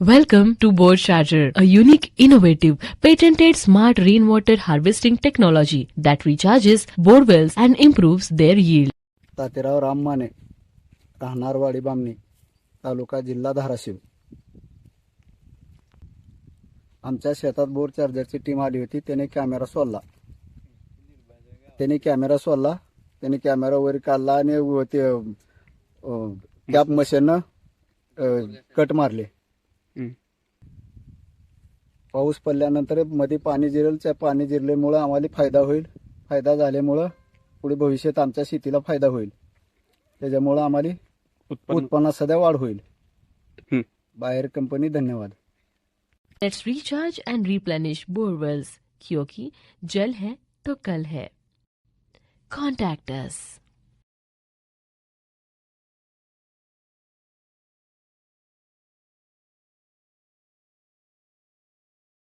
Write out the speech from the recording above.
Welcome to Bore Charger, a unique, innovative, patented smart rainwater harvesting technology that recharges bore wells and improves their yield. तातेराव Ram Mane, राहणार वाडी बामणी, तालुका जिल्हा धाराशिव. आमच्या शेतात bore चार्जरची team आली होती. त्याने कॅमेरा सोडला. त्याने कॅमेरा वर काढला आणि ते कॅप मशीननं कट मारले. पाऊस पडल्यानंतर मध्ये पाणी जिरेल. त्या पाणी जिरल्यामुळे आम्हाला फायदा होईल. फायदा झाल्यामुळं पुढे भविष्यात आमच्या शेतीला फायदा होईल. त्याच्यामुळे आम्हाला उत्पन्नात सध्या वाढ होईल. बाहेर कंपनी धन्यवाद. Let's recharge and replenish bore wells, क्योंकि जल है तो कल है. Contact us.